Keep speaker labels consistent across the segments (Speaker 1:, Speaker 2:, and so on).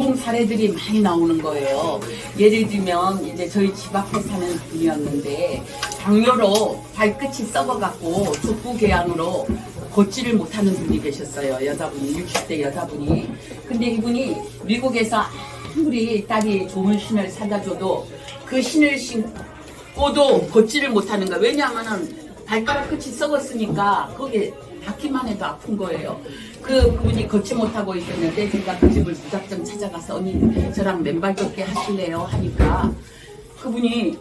Speaker 1: 성공 사례들이 많이 나오는 거예요. 예를 들면 이제 저희 집 앞에 사는 분이었는데 당뇨로 발끝이 썩어갖고 족부궤양으로 걷지를 못하는 분이 계셨어요. 여자분이 60대 여자분이. 근데 이분이 미국에서 아무리 딸이 좋은 신을 사다 줘도 그 신을 신고도 걷지를 못하는 거예요. 왜냐하면은 발가락 끝이 썩었으니까 거기에 닿기만 해도 아픈 거예요. 그분이 걷지 못하고 있었는데 제가 그 집을 무작정 찾아가서 언니 저랑 맨발 걷기 하실래요? 하니까 그분이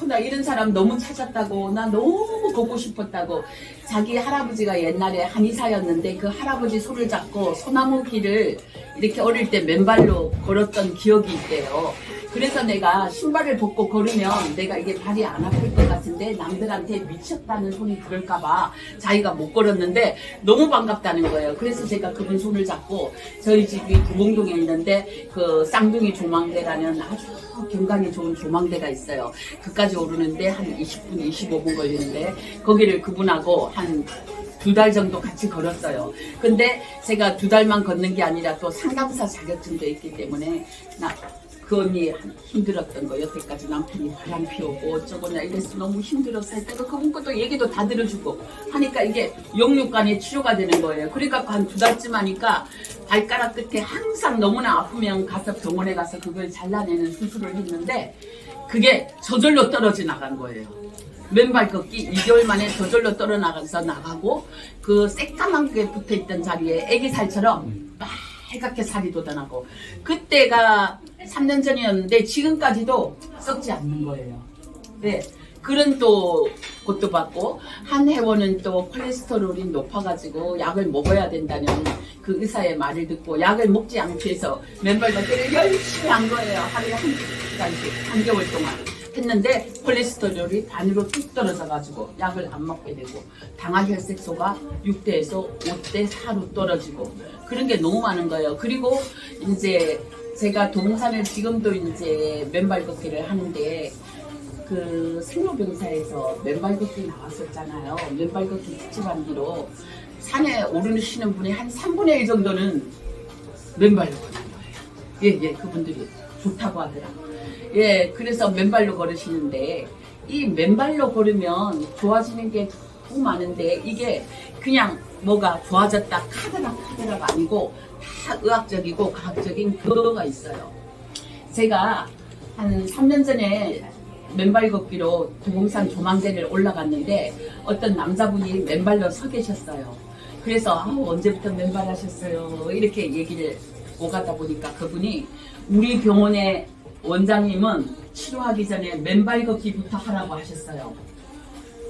Speaker 1: 나 이런 사람 너무 찾았다고, 나 너무 걷고 싶었다고. 자기 할아버지가 옛날에 한의사였는데 그 할아버지 손을 잡고 소나무 길을 이렇게 어릴 때 맨발로 걸었던 기억이 있대요. 그래서 내가 신발을 벗고 걸으면 내가 이게 발이 안 아플 것 같은데 남들한테 미쳤다는 소리 들을까봐 자기가 못 걸었는데 너무 반갑다는 거예요. 그래서 제가 그분 손을 잡고 저희 집이 구봉동에 있는데 그 쌍둥이 조망대라는 아주 경관이 좋은 조망대가 있어요. 그까지 오르는데 한 20분, 25분 걸리는데 거기를 그분하고 한 2달 정도 같이 걸었어요. 근데 제가 2달만 걷는 게 아니라 또 상담사 자격증도 있기 때문에 그 언니 힘들었던 거 여태까지 남편이 바람 피우고 어쩌고나 이래서 너무 힘들었을 때가 그분 것도 얘기도 다 들어주고 하니까 이게 영육간의 치료가 되는 거예요. 그러니까 한 2달쯤 하니까 발가락 끝에 항상 너무나 아프면 가서 병원에 가서 그걸 잘라내는 수술을 했는데 그게 저절로 떨어져 나간 거예요. 맨발 걷기 2개월 만에 저절로 떨어나가서 나가고 그 새까맣게 붙어있던 자리에 애기살처럼 빨갛게 살이 돋아나고 그때가 3년 전이었는데 지금까지도 썩지 않는 거예요. 네, 그런 또 것도 받고 한 회원은 또 콜레스테롤이 높아가지고 약을 먹어야 된다는 그 의사의 말을 듣고 약을 먹지 않기 위해서 맨발 걷기를 열심히 한 거예요. 하루에 1시간씩 3개월 동안 했는데 콜레스테롤이 반으로 뚝 떨어져가지고 약을 안 먹게 되고 당화혈색소가 6대에서 5대 4로 떨어지고 그런 게 너무 많은 거예요. 그리고 이제 제가 동산을 지금도 이제 맨발 걷기를 하는데 그 생로병사에서 맨발 걷기 나왔었잖아요. 맨발 걷기 특집반기로 산에 오르시는 분이 한 3분의 1 정도는 맨발로 걷는 거예요. 예, 그분들이 좋다고 하더라고요. 예, 그래서 맨발로 걸으시는데 이 맨발로 걸으면 좋아지는 게 너무 많은데 이게 그냥 뭐가 좋아졌다 카드라가 아니고 다 의학적이고 과학적인 근거가 있어요. 제가 한 3년 전에 맨발 걷기로 도봉산 조망대를 올라갔는데 어떤 남자분이 맨발로 서 계셨어요. 그래서 언제부터 맨발 하셨어요? 이렇게 얘기를 오가다 보니까 그분이 우리 병원의 원장님은 치료하기 전에 맨발 걷기부터 하라고 하셨어요.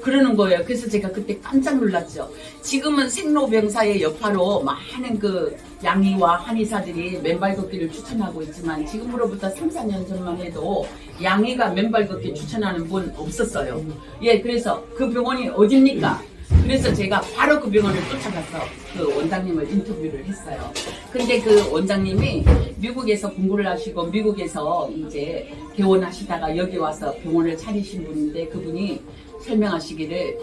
Speaker 1: 그러는 거예요. 그래서 제가 그때 깜짝 놀랐죠. 지금은 생로병사의 여파로 많은 그 양의와 한의사들이 맨발 걷기를 추천하고 있지만 지금으로부터 3, 4년 전만 해도 양의가 맨발 걷기 추천하는 분 없었어요. 예, 그래서 그 병원이 어딥니까? 그래서 제가 바로 그 병원을 쫓아가서 그 원장님을 인터뷰를 했어요. 근데 그 원장님이 미국에서 공부를 하시고 미국에서 이제 개원하시다가 여기 와서 병원을 차리신 분인데 그분이 설명하시기를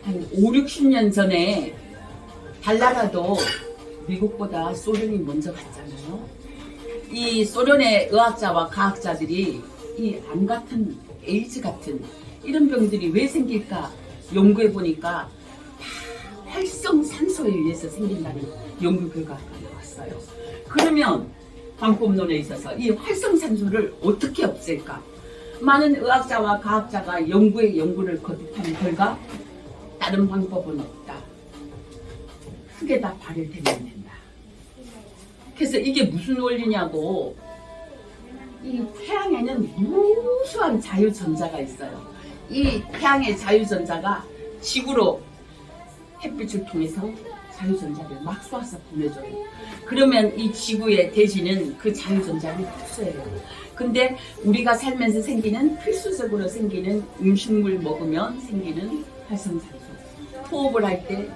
Speaker 1: 한 5, 60년 전에 달나라도 미국보다 소련이 먼저 갔잖아요. 이 소련의 의학자와 과학자들이 이 암 같은 에이즈 같은 이런 병들이 왜 생길까 연구해 보니까 다 활성산소에 의해서 생긴다는 연구 결과가 나왔어요. 그러면 방법론에 있어서 이 활성산소를 어떻게 없앨까? 많은 의학자와 과학자가 연구를 거듭한 결과 다른 방법은 없다. 흙에다 발을 대면 된다. 그래서 이게 무슨 원리냐고 이 태양에는 무수한 자유전자가 있어요. 이 태양의 자유전자가 지구로 햇빛을 통해서 자유전자를 막 쏘아서 보내줘요. 그러면 이 지구의 대지는 그 자유전자를 흡수해요. 근데 우리가 살면서 생기는 필수적으로 생기는 음식물 먹으면 생기는 활성산소, 호흡을 할 때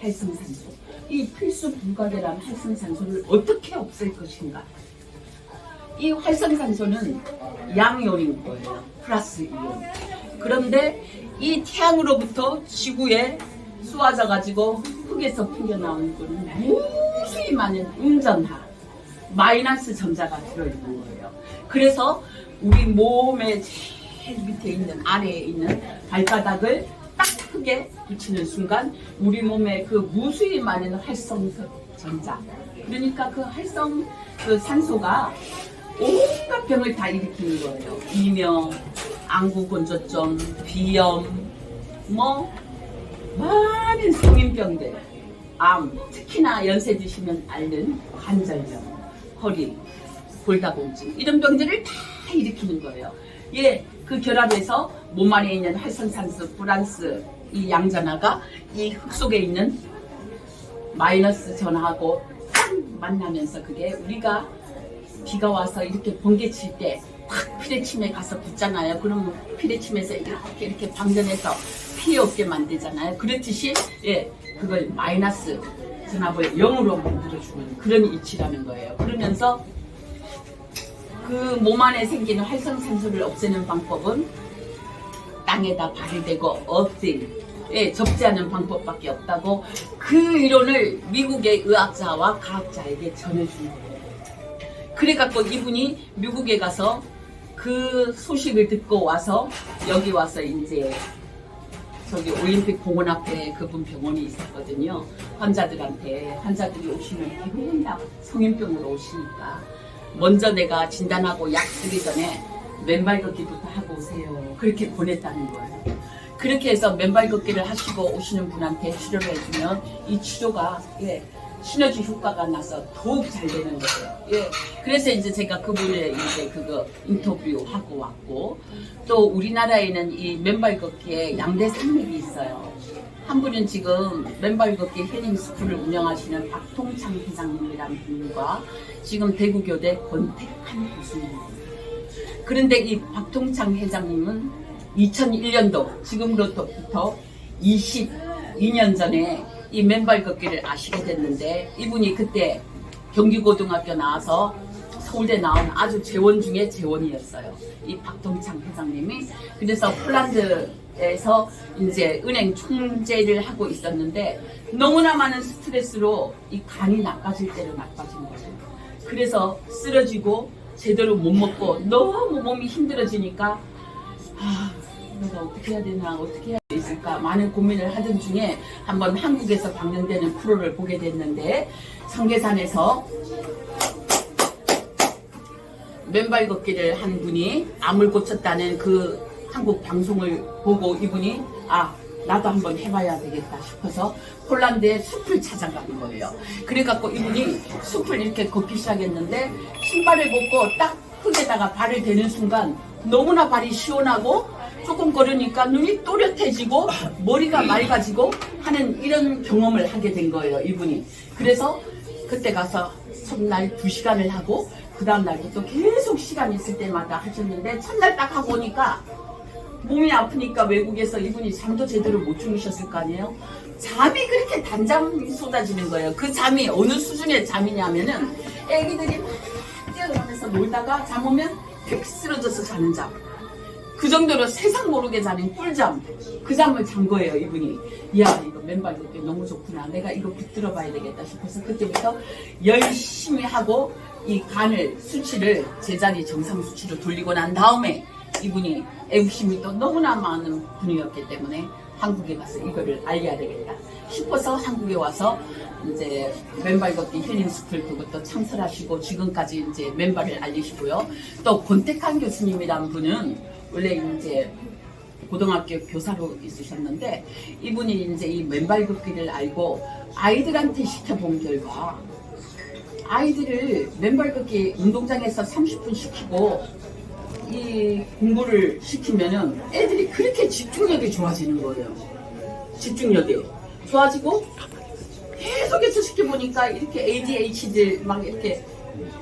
Speaker 1: 활성산소, 이 필수 불가결한 활성산소를 어떻게 없앨 것인가? 이 활성산소는 양이온인 거예요. 플러스 이온. 그런데 이 태양으로부터 지구에 쏘아져 가지고 흙에서 풍겨나온 거는 무수히 많은 음전하, 마이너스 전자가 들어있는 거예요. 그래서 우리 몸의 제일 밑에 있는 아래에 있는 발바닥을 딱 크게 붙이는 순간 우리 몸에 그 무수히 많은 활성 전자, 그러니까 그 활성 그 산소가 온갖 병을 다 일으키는 거예요. 이명, 안구건조증, 비염, 뭐 많은 성인병들, 암, 특히나 연세 드시면 앓는 관절염, 허리, 골다공증 이런 병들을 다 일으키는 거예요. 예, 그 결합에서 몸 안에 있는 활성산소 플러스 이 양전하가 이 흙 속에 있는 마이너스 전하고 딱 만나면서 그게 우리가 비가 와서 이렇게 번개 칠 때 확 피레침에 가서 붙잖아요. 그러면 피레침에서 이렇게 방전해서 피해 없게 만들잖아요. 그렇듯이 예, 그걸 마이너스 전압을 0으로 만들어주는 그런 이치라는 거예요. 그러면서 그 몸 안에 생기는 활성산소를 없애는 방법은 땅에다 발이 대고 엎드려 접지하는 방법밖에 없다고 그 이론을 미국의 의학자와 과학자에게 전해준 거예요. 그래갖고 이분이 미국에 가서 그 소식을 듣고 와서 여기 와서 이제 저기 올림픽 공원 앞에 그분 병원이 있었거든요. 환자들이 오시면 대부분 다 성인병으로 오시니까 먼저 내가 진단하고 약 쓰기 전에 맨발 걷기부터 하고 오세요. 그렇게 보냈다는 거예요. 그렇게 해서 맨발 걷기를 하시고 오시는 분한테 치료를 해주면 이 치료가 시너지 효과가 나서 더욱 잘 되는 거예요. 그래서 이제 제가 그분의 이제 그거 인터뷰하고 왔고, 또 우리나라에는 이 맨발 걷기에 양대 산맥이 있어요. 한 분은 지금 맨발 걷기 힐링 스쿨을 운영하시는 박통창 회장님이라는 분과 지금 대구교대 권택한 교수님입니다. 그런데 이 박통창 회장님은 2001년도 지금으로부터 22년 전에 이 맨발 걷기를 아시게 됐는데, 이분이 그때 경기고등학교 나와서 서울대 나온 아주 재원 중에 재원이었어요. 이 박동창 회장님이. 그래서 폴란드에서 이제 은행 총재를 하고 있었는데 너무나 많은 스트레스로 이 간이 나빠질 대로 나빠진 거예요. 그래서 쓰러지고 제대로 못 먹고 너무 몸이 힘들어지니까 내가 어떻게 해야 되나, 어떻게 해야 있을까 많은 고민을 하던 중에 한번 한국에서 방영되는 프로를 보게 됐는데, 청계산에서 맨발 걷기를 한 분이 암을 고쳤다는 그 한국 방송을 보고 이분이 나도 한번 해봐야 되겠다 싶어서 폴란드에 숲을 찾아가는 거예요. 그래갖고 이분이 숲을 이렇게 걷기 시작했는데 신발을 벗고 딱 흙에다가 발을 대는 순간 너무나 발이 시원하고 조금 걸으니까 눈이 또렷해지고 머리가 맑아지고 하는 이런 경험을 하게 된 거예요, 이분이. 그래서 그때 가서 첫날 2시간을 하고 그 다음 날부터 계속 시간 있을 때마다 하셨는데, 첫날 딱 하고 오니까 몸이 아프니까 외국에서 이분이 잠도 제대로 못 주무셨을 거 아니에요. 잠이 그렇게 단잠이 쏟아지는 거예요. 그 잠이 어느 수준의 잠이냐면은 애기들이 막 뛰어가면서 놀다가 잠 오면 픽 쓰러져서 자는 잠, 그 정도로 세상 모르게 자는 꿀잠, 그 잠을 잔 거예요, 이분이. 이야, 이거 맨발 걷기 너무 좋구나, 내가 이거 붙들어 봐야 되겠다 싶어서 그때부터 열심히 하고 이 간을 수치를 제자리 정상 수치로 돌리고 난 다음에 이분이 애국심이 또 너무나 많은 분이었기 때문에 한국에 가서 이거를 알려야 되겠다 싶어서 한국에 와서 이제 맨발 걷기 힐링 스쿨 그것도 창설하시고 지금까지 이제 맨발을 알리시고요. 또 권택한 교수님이란 분은 원래 이제 고등학교 교사로 있으셨는데, 이분이 이제 이 맨발 걷기를 알고 아이들한테 시켜본 결과, 아이들을 맨발 걷기 운동장에서 30분 시키고 이 공부를 시키면은 애들이 그렇게 집중력이 좋아지는 거예요. 집중력이 좋아지고 계속해서 시켜보니까 이렇게 ADHD 막 이렇게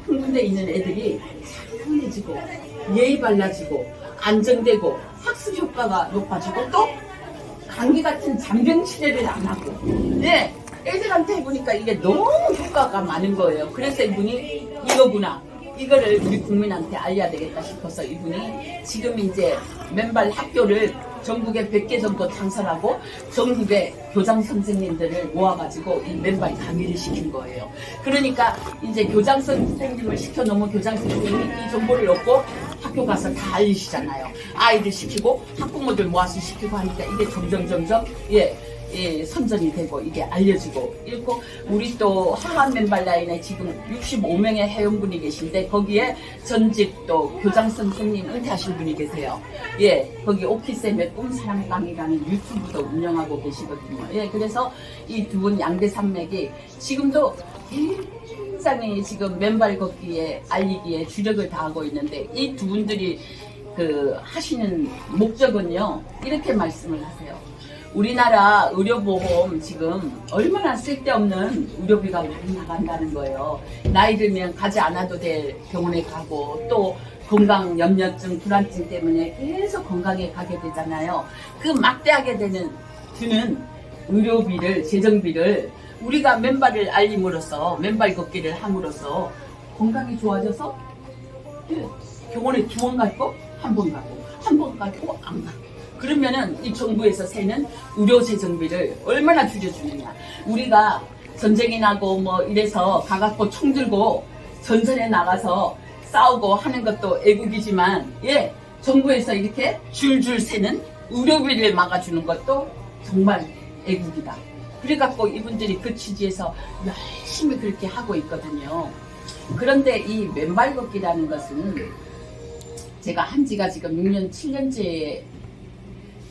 Speaker 1: 흥분돼 있는 애들이 차분해지고 예의 발라지고 안정되고 학습 효과가 높아지고 또 감기 같은 잔병 치레를 안 하고, 애들한테 해보니까 이게 너무 효과가 많은 거예요. 그래서 이분이 이거구나, 이거를 우리 국민한테 알려야 되겠다 싶어서 이분이 지금 이제 맨발 학교를 전국에 100개 정도 창설하고 전국의 교장 선생님들을 모아가지고 이 맨발 강의를 시킨 거예요. 그러니까 이제 교장 선생님을 시켜놓으면 교장 선생님이 이 정보를 얻고 학교 가서 다 알리시잖아요. 아이들 시키고 학부모들 모아서 시키고 하니까 이게 점점 선전이 되고 이게 알려지고 이렇고 우리 또 하한 맨발 라인에 지금 65명의 회원분이 계신데 거기에 전직 또 교장 선생님 은퇴하신 분이 계세요. 예, 거기 오키쌤의 꿈사랑방이라는 유튜브도 운영하고 계시거든요. 예, 그래서 이 두 분 양대산맥이 지금도 굉장히 지금 맨발 걷기에 알리기에 주력을 다하고 있는데 이 두 분들이 그 하시는 목적은요 이렇게 말씀을 하세요. 우리나라 의료보험 지금 얼마나 쓸데없는 의료비가 많이 나간다는 거예요. 나이 들면 가지 않아도 될 병원에 가고 또 건강 염려증, 불안증 때문에 계속 건강에 가게 되잖아요. 그 막대하게 드는 의료비를, 재정비를 우리가 맨발을 알림으로써 맨발 걷기를 함으로써 건강이 좋아져서 병원에 2번 갈 거 한 번 가고 한 번 가고 안 가고 그러면은 이 정부에서 세는 의료 재정비를 얼마나 줄여주느냐. 우리가 전쟁이 나고 뭐 이래서 가갖고 총 들고 전선에 나가서 싸우고 하는 것도 애국이지만 예 정부에서 이렇게 줄줄 세는 의료비를 막아주는 것도 정말 애국이다. 그래갖고 이분들이 그 취지에서 열심히 그렇게 하고 있거든요. 그런데 이 맨발 걷기라는 것은 제가 한 지가 지금 6년, 7년째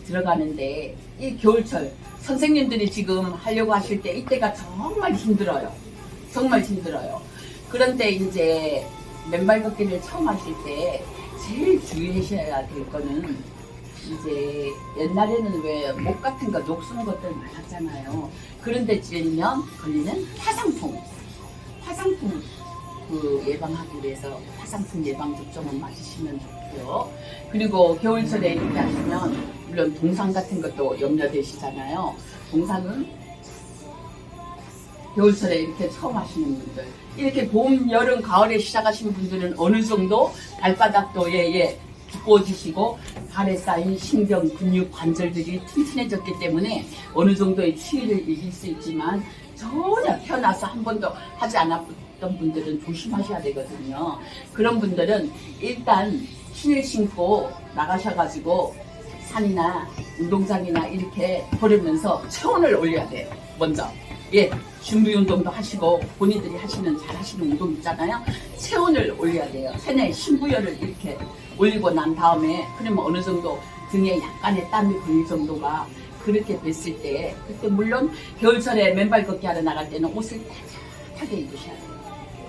Speaker 1: 들어가는데 이 겨울철 선생님들이 지금 하려고 하실 때 이때가 정말 힘들어요. 정말 힘들어요. 그런데 이제 맨발 걷기를 처음 하실 때 제일 주의하셔야 될 거는 이제 옛날에는 왜 목 같은 거 녹슨 것들 많았잖아요. 그런데 찌면 걸리는 화상풍 그 예방하기 위해서 화상풍 예방 접종을 맞으시면 좋고요. 그리고 겨울철에 이렇게 하시면 물론 동상 같은 것도 염려되시잖아요. 동상은 겨울철에 이렇게 처음 하시는 분들, 이렇게 봄, 여름, 가을에 시작하신 분들은 어느 정도 발바닥도 두꺼워지시고 발에 쌓인 신경, 근육, 관절들이 튼튼해졌기 때문에 어느 정도의 추위를 이길 수 있지만 전혀 태어나서 한 번도 하지 않았던 분들은 조심하셔야 되거든요. 그런 분들은 일단 신을 신고 나가셔가지고 산이나 운동장이나 이렇게 걸으면서 체온을 올려야 돼요. 먼저 준비 운동도 하시고 본인들이 잘 하시는 운동 있잖아요. 체온을 올려야 돼요. 체내 신부열을 이렇게 올리고 난 다음에 그러면 어느 정도 등에 약간의 땀이 걸릴 정도가 그렇게 됐을 때 그때 물론 겨울철에 맨발 걷기 하러 나갈 때는 옷을 따뜻하게 입으셔야 돼요.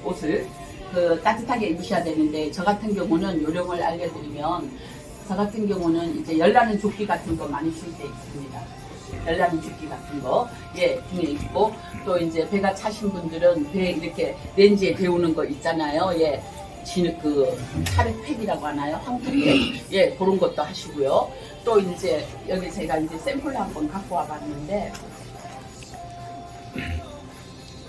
Speaker 1: 옷을 따뜻하게 입으셔야 되는데 저 같은 경우는 요령을 알려드리면 저 같은 경우는 이제 열나는 조끼 같은 거 많이 쓸 때 있습니다. 열나는 조끼 같은 거 등에 입고 또 이제 배가 차신 분들은 배 이렇게 렌즈에 데우는 거 있잖아요. 그 차력팩이라고 하나요? 황토팩 그런 것도 하시고요. 또 이제 여기 제가 이제 샘플을 한번 갖고 와봤는데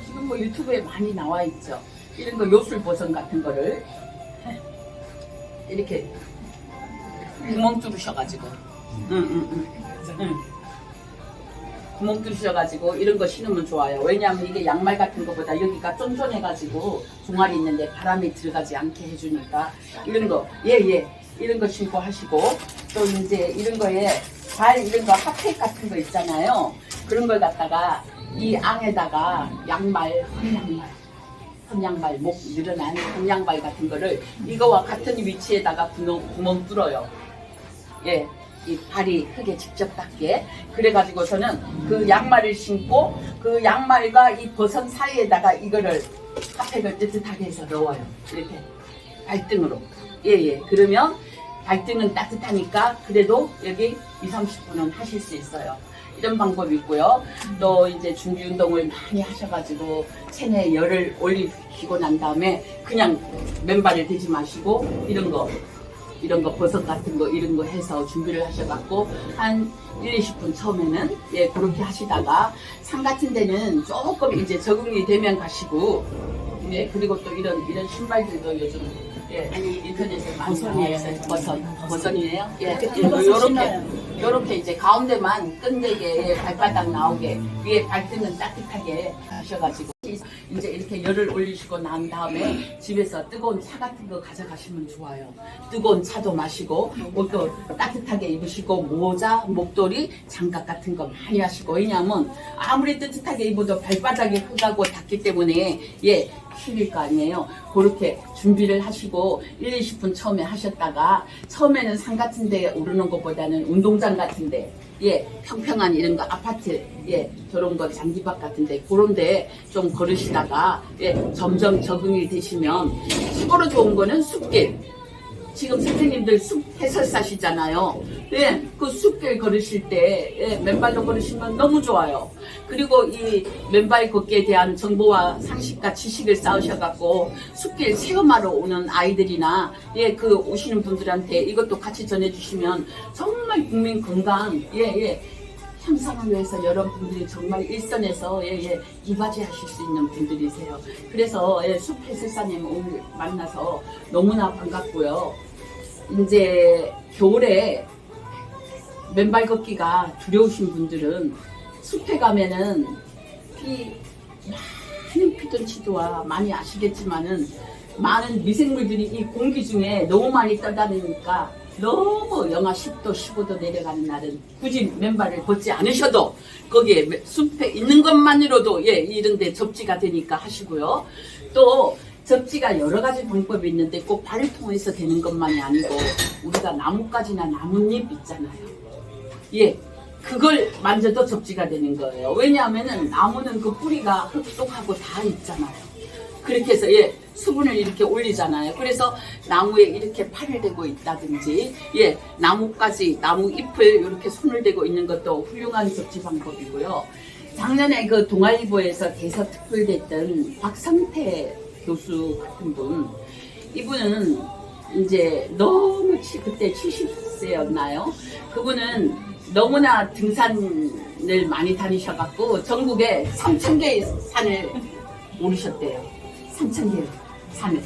Speaker 1: 지금 뭐 유튜브에 많이 나와 있죠. 이런 거 요술보선 같은 거를 이렇게 구멍 뚫으셔가지고 구멍 뚫으셔가지고 이런 거 신으면 좋아요. 왜냐하면 이게 양말 같은 거보다 여기가 쫀쫀해가지고 종아리 있는데 바람이 들어가지 않게 해주니까 이런 거 이런 거 신고 하시고 또 이제 이런 거에 이런 거 핫팩 같은 거 있잖아요. 그런 걸 갖다가 이 안에다가 헌양발 목 늘어난 헌양발 같은 거를 이거와 같은 위치에다가 구멍 뚫어요. 이 발이 흙에 직접 닿게. 그래가지고서는 그 양말을 신고 그 양말과 이 버선 사이에다가 이거를 핫팩을 뜨뜻하게 해서 넣어요. 이렇게 발등으로. 그러면 발등은 따뜻하니까 그래도 여기 20-30분은 하실 수 있어요. 이런 방법이 있고요. 또 이제 준비 운동을 많이 하셔가지고 체내에 열을 올리시고 난 다음에 그냥 맨발을 대지 마시고 이런 거 버섯 같은 거 이런 거 해서 준비를 하셔갖고 한 1-20분 처음에는 그렇게 하시다가 산 같은 데는 조금 이제 적응이 되면 가시고 예, 그리고 또 이런 신발들도 요즘 예, 인터넷에 많이 나와 있어요. 버선이에요. 예, 요렇게 이제 가운데만 끈되게 예, 발바닥 나오게 위에 발등은 따뜻하게 하셔가지고 이제 이렇게 열을 올리시고 난 다음에 집에서 뜨거운 차 같은 거 가져가시면 좋아요. 뜨거운 차도 마시고 옷도 따뜻하게 입으시고 모자, 목도리, 장갑 같은 거 많이 하시고 왜냐하면 아무리 따뜻하게 입어도 발바닥에 흙하고 닿기 때문에 예 힘일 거 아니에요. 그렇게 준비를 하시고 1, 20분 처음에 하셨다가 처음에는 산 같은 데 오르는 것보다는 운동장 같은 데 예, 평평한 이런 거 아파트 예, 저런 거 잔디밭 같은데 그런데 좀 걸으시다가 예, 점점 적응이 되시면 최고로 좋은 거는 숲길. 지금 선생님들 숲 해설사시잖아요. 예, 그 숲길 걸으실 때 예, 맨발로 걸으시면 너무 좋아요. 그리고 이 맨발 걷기에 대한 정보와 상식과 지식을 쌓으셔갖고 숲길 체험하러 오는 아이들이나 예, 그 오시는 분들한테 이것도 같이 전해주시면 정말 국민 건강 향상을 위해서 여러분들이 정말 일선에서 이바지하실 수 있는 분들이세요. 그래서 숲 해설사님 오늘 만나서 너무나 반갑고요. 이제 겨울에 맨발 걷기가 두려우신 분들은 숲에 가면은 많은 피톤치드와 많이 아시겠지만은 많은 미생물들이 이 공기 중에 너무 많이 떠다니니까 너무 영하 10도, 15도 내려가는 날은 굳이 맨발을 걷지 않으셔도 거기에 숲에 있는 것만으로도 이런 데 접지가 되니까 하시고요. 또 접지가 여러 가지 방법이 있는데 꼭 발을 통해서 되는 것만이 아니고 우리가 나뭇가지나 나뭇잎 있잖아요. 그걸 만져도 접지가 되는 거예요. 왜냐하면은 나무는 그 뿌리가 흙속하고 다 있잖아요. 그렇게 해서 수분을 이렇게 올리잖아요. 그래서 나무에 이렇게 팔을 대고 있다든지 나뭇가지, 나무 잎을 이렇게 손을 대고 있는 것도 훌륭한 접지 방법이고요. 작년에 그 동아일보에서 대서특필됐던 박성태 교수 같은 분, 이분은 이제 너무 그때 70세였나요? 그분은 너무나 등산을 많이 다니셔갖고 전국에 3,000개의 산을 오르셨대요. 3,000개의 산을.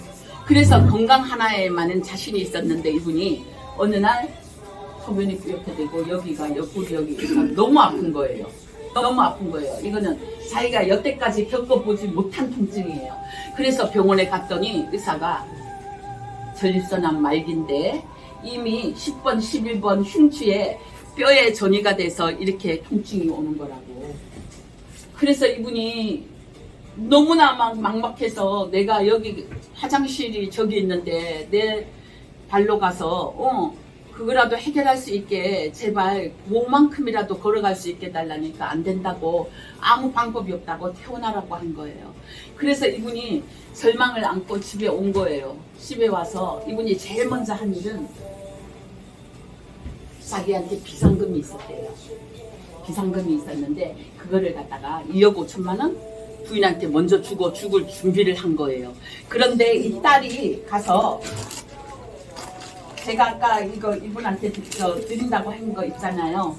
Speaker 1: 그래서 건강 하나에만은 자신이 있었는데 이분이 어느 날 소변이 이렇게 되고 여기가 옆구리 여기가 너무 아픈 거예요. 너무 아픈 거예요. 이거는 자기가 여태까지 겪어보지 못한 통증이에요. 그래서 병원에 갔더니 의사가 전립선암 말기인데 이미 10번, 11번 흉추에 뼈에 전이가 돼서 이렇게 통증이 오는 거라고. 그래서 이분이 너무나 막막해서 내가 여기 화장실이 저기 있는데 내 발로 가서 그거라도 해결할 수 있게 제발 그만큼이라도 걸어갈 수 있게 달라니까 안 된다고 아무 방법이 없다고 퇴원하라고 한 거예요. 그래서 이분이 절망을 안고 집에 온 거예요. 집에 와서 이분이 제일 먼저 한 일은 자기한테 비상금이 있었대요. 비상금이 있었는데 그거를 갖다가 2억 5천만 원 부인한테 먼저 주고 죽을 준비를 한 거예요. 그런데 이 딸이 가서 제가 아까 이거 이분한테 드린다고 한 거 있잖아요.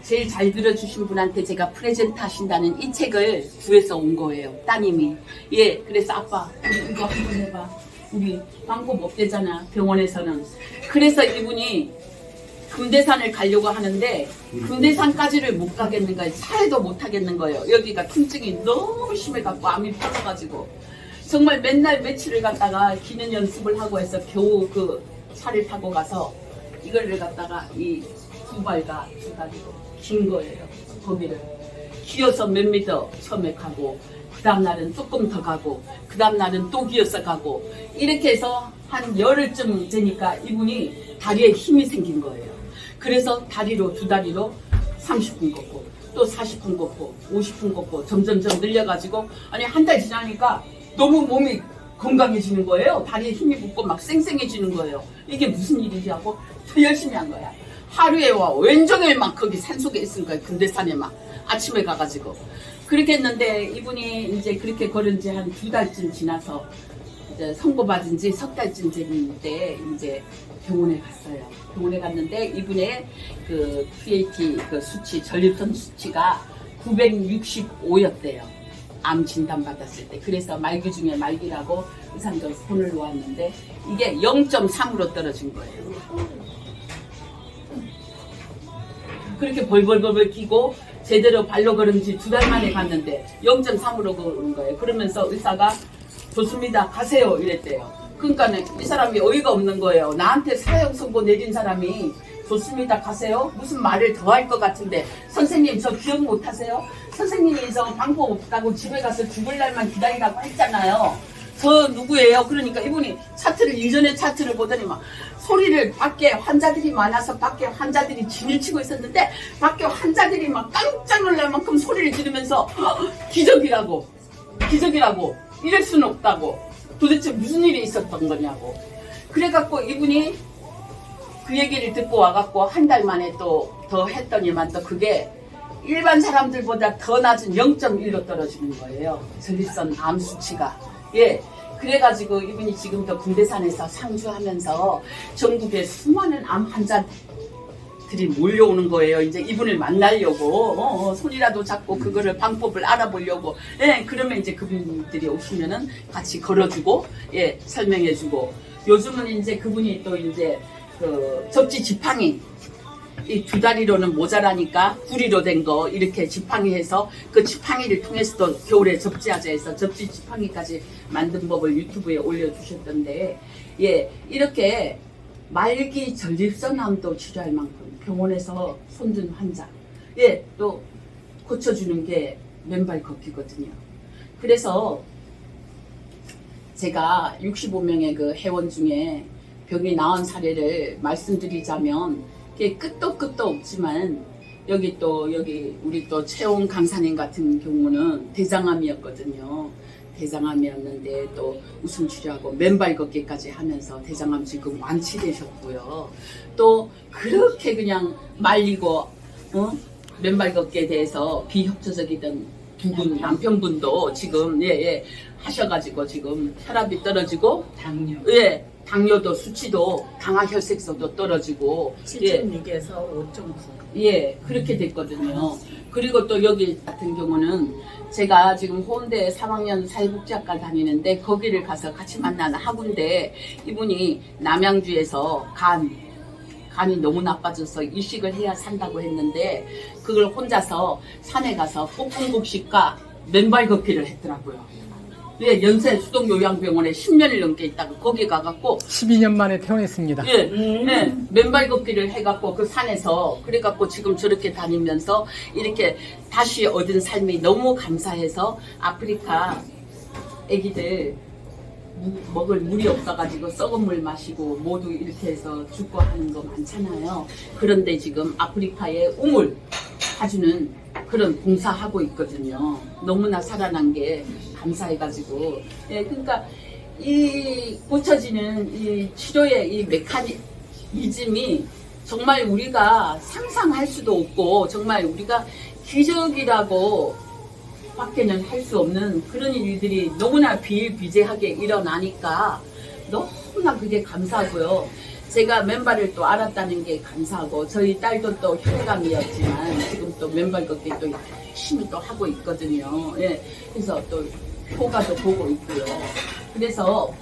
Speaker 1: 제일 잘 들어주신 분한테 제가 프레젠트 하신다는 이 책을 구해서 온 거예요. 따님이. 그래서 아빠 우리 이거 한번 해봐. 우리 방법 없대잖아 병원에서는. 그래서 이분이 금대산을 가려고 하는데 금대산까지를 못 가겠는 거예요. 차에도 못 하겠는 거예요. 여기가 통증이 너무 심해갖고 암이 퍼져가지고 정말 맨날 며칠을 갔다가 기는 연습을 하고 해서 겨우 그 차를 타고 가서 이거를 갖다가 이 두 발과 두 다리로 긴 거예요. 거기를 기어서 몇 미터 처음에 가고 그 다음날은 조금 더 가고 그 다음날은 또 기어서 가고 이렇게 해서 한 열흘쯤 되니까 이분이 다리에 힘이 생긴 거예요. 그래서 두 다리로 30분 걷고 또 40분 걷고 50분 걷고 점점점 늘려가지고 아니 한 달 지나니까 너무 몸이 건강해지는 거예요. 다리에 힘이 붙고 막 쌩쌩해지는 거예요. 이게 무슨 일이지 하고 더 열심히 한 거야. 하루에 왼종일 막 거기 산속에 있은 거예요. 근대산에 막 아침에 가가지고 그렇게 했는데 이분이 이제 그렇게 걸은 지 한 2달쯤 지나서 이제 선고받은 지 3달쯤 됐는데 이제 병원에 갔어요. 병원에 갔는데 이분의 그 PAT 그 수치 전립선 수치가 965였대요. 암 진단 받았을 때. 그래서 말기 중에 말기라고 의사가 손을 놓았는데 이게 0.3으로 떨어진 거예요. 그렇게 벌벌벌벌 끼고 제대로 발로 걸은 지 2달 만에 갔는데 0.3으로 걸은 거예요. 그러면서 의사가 좋습니다. 가세요. 이랬대요. 그러니까 이 사람이 어이가 없는 거예요. 나한테 사형 선고 내린 사람이 좋습니다. 가세요. 무슨 말을 더 할 것 같은데 선생님 저 기억 못 하세요? 선생님이 저 방법 없다고 집에 가서 죽을 날만 기다리라고 했잖아요. 저 누구예요? 그러니까 이분이 차트를 이전에 차트를 보더니 막 소리를 밖에 환자들이 많아서 밖에 환자들이 진을 치고 있었는데 밖에 환자들이 막 깜짝 놀랄 만큼 소리를 지르면서 기적이라고 이럴 수는 없다고 도대체 무슨 일이 있었던 거냐고 그래갖고 이분이 그 얘기를 듣고 와갖고 한 달 만에 또 더 했더니만 또 그게 일반 사람들보다 더 낮은 0.1로 떨어지는 거예요. 전립선 암 수치가. 예. 그래가지고 이분이 지금도 군대산에서 상주하면서 전국에 수많은 암 환자들이 몰려오는 거예요. 이제 이분을 만나려고 손이라도 잡고 그거를 방법을 알아보려고. 예. 그러면 이제 그분들이 오시면은 같이 걸어주고 예 설명해주고 요즘은 이제 그분이 또 이제 그 접지 지팡이 이 2다리로는 모자라니까 구리로 된 거 이렇게 지팡이해서 그 지팡이를 통해서도 겨울에 접지하자 해서 접지 지팡이까지 만든 법을 유튜브에 올려주셨던데 예 이렇게 말기 전립선암도 치료할 만큼 병원에서 손든 환자 예 또 고쳐주는 게 맨발 걷기거든요. 그래서 제가 65명의 그 회원 중에 병이 나은 사례를 말씀드리자면 끝도 없지만 여기 우리 또 최홍 강사님 같은 경우는 대장암이었거든요. 대장암이었는데 또 웃음 치료하고 맨발 걷기까지 하면서 대장암 지금 완치되셨고요. 또 그렇게 그냥 말리고 맨발 걷기에 대해서 비협조적이던 두분 남편분도 지금 하셔가지고 지금 혈압이 떨어지고 당뇨도 수치도 당화혈색소도 떨어지고
Speaker 2: 7.6에서 5.9
Speaker 1: 예 그렇게 됐거든요. 그리고 또 여기 같은 경우는 제가 지금 홍대 3학년 사회복지학과 다니는데 거기를 가서 같이 만나는 학우인데 이분이 남양주에서 간이 너무 나빠져서 이식을 해야 산다고 했는데 그걸 혼자서 산에 가서 폭풍복식과 맨발 걷기를 했더라고요. 예, 연세 수동요양병원에 10년을 넘게 있다가 거기 가갖고
Speaker 3: 12년 만에 퇴원했습니다.
Speaker 1: 예, 맨발 걷기를 해갖고 그 산에서 그래갖고 지금 저렇게 다니면서 이렇게 다시 얻은 삶이 너무 감사해서 아프리카 애기들 먹을 물이 없어가지고 썩은 물 마시고 모두 이렇게 해서 죽고 하는 거 많잖아요. 그런데 지금 아프리카에 우물 해주는 그런 봉사하고 있거든요. 너무나 살아난 게 감사해가지고. 예, 그러니까 이 고쳐지는 이 치료의 이 메커니즘이 정말 우리가 상상할 수도 없고 정말 우리가 기적이라고 밖에는 할 수 없는 그런 일들이 너무나 비일비재하게 일어나니까 너무나 그게 감사하고요. 제가 맨발을 또 알았다는 게 감사하고 저희 딸도 또 혈감이었지만 지금 또 맨발 걷기 또 열심히 또 하고 있거든요. 예, 그래서 또 효과도 보고 있고요. 그래서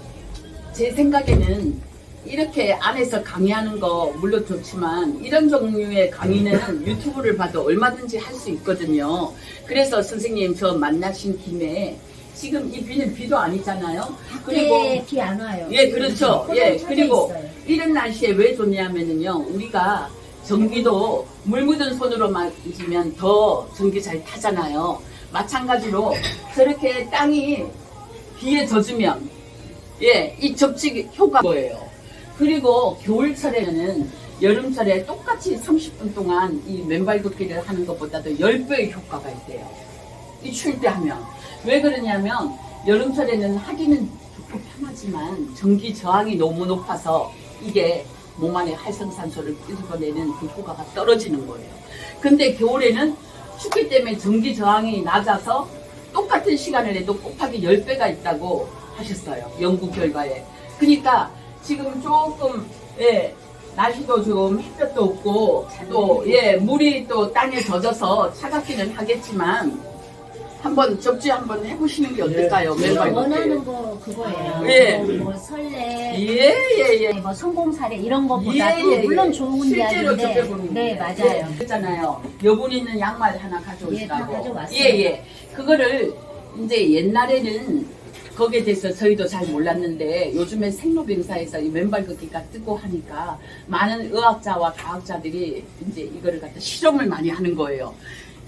Speaker 1: 제 생각에는 이렇게 안에서 강의하는 거 물론 좋지만 이런 종류의 강의는 유튜브를 봐도 얼마든지 할 수 있거든요. 그래서 선생님 저 만나신 김에 지금 이 비는 비도 아니잖아요.
Speaker 2: 그리고 비 안 와요.
Speaker 1: 예, 그렇죠. 예, 그리고
Speaker 2: 있어요.
Speaker 1: 이런 날씨에 왜 좋냐면은요. 우리가 전기도 물 묻은 손으로 만지면 더 전기 잘 타잖아요. 마찬가지로 저렇게 땅이 비에 젖으면 예, 이 접지 효과 뭐예요. 그리고 겨울철에는 여름철에 똑같이 30분 동안 이 맨발 걷기를 하는 것보다도 10배의 효과가 있대요. 이 추울 때 하면. 왜 그러냐면 여름철에는 하기는 좋고 편하지만 전기 저항이 너무 높아서 이게 몸 안에 활성산소를 끌어내는 그 효과가 떨어지는 거예요. 근데 겨울에는 춥기 때문에 전기 저항이 낮아서 똑같은 시간을 해도 곱하기 10배가 있다고 하셨어요. 연구 결과에. 그러니까 지금 조금 날씨도 좀 햇볕도 없고 또 물이 또 땅에 젖어서 차갑기는 하겠지만 한번 접지 한번 해보시는 게 어떨까요?
Speaker 2: 제가
Speaker 1: 맨발 걷기.
Speaker 2: 원하는 거 그거예요.
Speaker 1: 예.
Speaker 2: 뭐 설레,
Speaker 1: 예예예.
Speaker 2: 뭐 성공 사례 이런 것보다도 물론 좋은
Speaker 1: 실제로
Speaker 2: 이야기인데,
Speaker 1: 접해보는
Speaker 2: 네
Speaker 1: 거예요.
Speaker 2: 맞아요.
Speaker 1: 그랬잖아요. 여분이 있는 양말 하나 가져오시라고.
Speaker 2: 예, 다 가져왔어요.
Speaker 1: 예예. 그거를 이제 옛날에는 거기에 대해서 저희도 잘 몰랐는데 요즘에 생로병사에서 이 맨발 걷기가 뜨고 하니까 많은 의학자와 과학자들이 이제 이거를 갖다 실험을 많이 하는 거예요.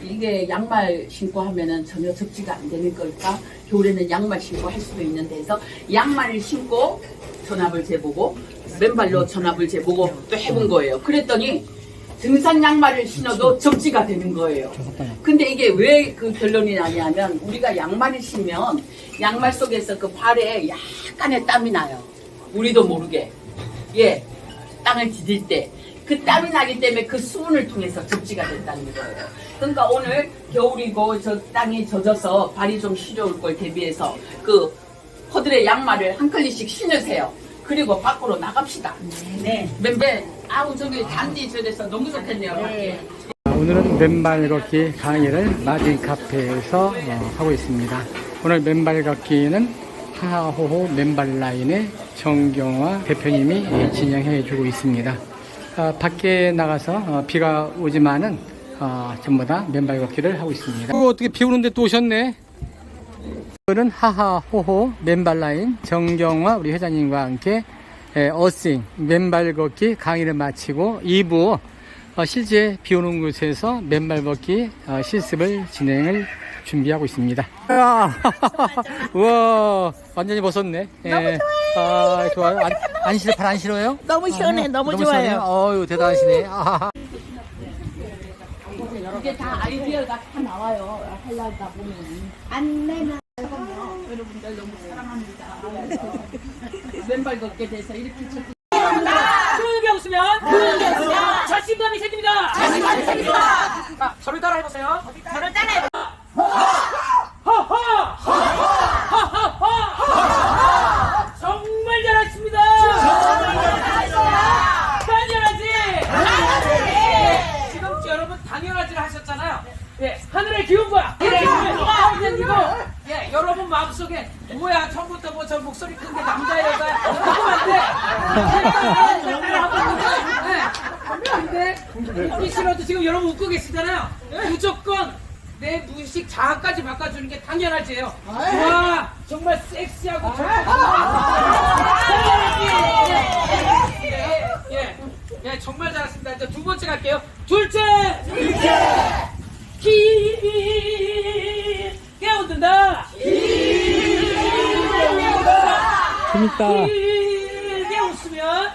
Speaker 1: 이게 양말 신고 하면은 전혀 접지가 안 되는 걸까? 겨울에는 양말 신고 할 수도 있는데 해서 양말을 신고 전압을 재보고 맨발로 전압을 재보고 또 해본 거예요. 그랬더니 등산 양말을 신어도 접지가 되는 거예요. 근데 이게 왜 그 결론이 나냐면 우리가 양말을 신으면 양말 속에서 그 발에 약간의 땀이 나요. 우리도 모르게. 예. 땅을 디딜 때. 그 땀이 나기 때문에 그 수분을 통해서 접지가 된다는 거예요. 그러니까 오늘 겨울이고 저 땅이 젖어서 발이 좀 시려울 걸 대비해서 그 허들의 양말을 한 컬리씩 신으세요. 그리고 밖으로 나갑시다.
Speaker 2: 네.
Speaker 1: 맨발 아우 저기 잔디 저래서 너무 좋겠네요.
Speaker 2: 네.
Speaker 3: 오늘은 맨발 걷기 강의를 마진 카페에서 하고 있습니다. 오늘 맨발 걷기는 하하호호 맨발 라인의 정경화 대표님이 진행해 주고 있습니다. 밖에 나가서 비가 오지만은 전부 다 맨발 걷기를 하고 있습니다. 어떻게 비 오는데 또 오셨네? 오늘은 하하호호 맨발 라인 정경화 우리 회장님과 함께 어싱 맨발 걷기 강의를 마치고 2부 실제 비 오는 곳에서 맨발 걷기 실습을 진행을 준비하고 있습니다. 우와, 완전히 벗었네. 너무 좋아요. 좋아요. 안 싫어, 발 안 싫어요?
Speaker 4: 너무 시원해, 너무 좋아요.
Speaker 3: 시원해요? 어유 대단하시네.
Speaker 1: 이게 다 아이디어가 다 나와요. 하려다 보면 안내나 여러분들 너무 사랑합니다. 맨발 걷게 돼서 이렇게
Speaker 5: 그런 게 없으면 자신감이 생깁니다. 자, 저를 따라 해보세요. 저를 따라 해보세요. 정말 잘하십니다. 당연하지. 지금 여러분 당연하지 하셨잖아요. 예, 하늘의 기운과 생기고, 예, 여러분 마음속에 뭐야 처음부터 뭐 저 목소리 큰 게 남자 여자 그러면 안 돼. 근데 웃기 싫어도 지금 여러분 웃고 계시잖아요. 무조건 내 무의식 자아까지 바꿔주는 게 당연하지요. 와 정말 섹시하고 예, 정말 잘하셨습니다. 이제 두 번째 갈게요. 둘째 길게 웃는다.
Speaker 3: 재밌다.
Speaker 5: 길게 웃으면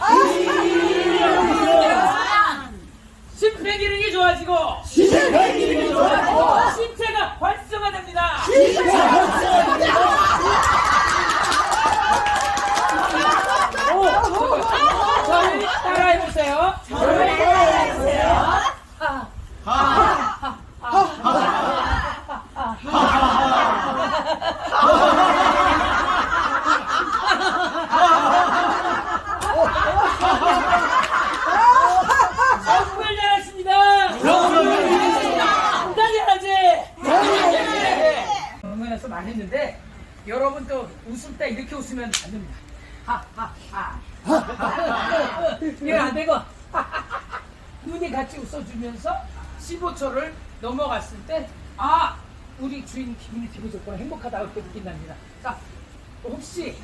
Speaker 5: 심폐기능이 좋아지고 신체가 활성화됩니다. 저를 따라해보세요. 정말 잘하십니다. 당연하지. 공연에서 많이 했는데 여러분 또 웃을 때 이렇게 웃으면 안 됩니다. 이게 안 되고 눈이 같이 웃어주면서 15초를 넘어갔을 때 우리 주인 기분이 되게 좋구나 행복하다 그렇게 느낀답니다. 자 혹시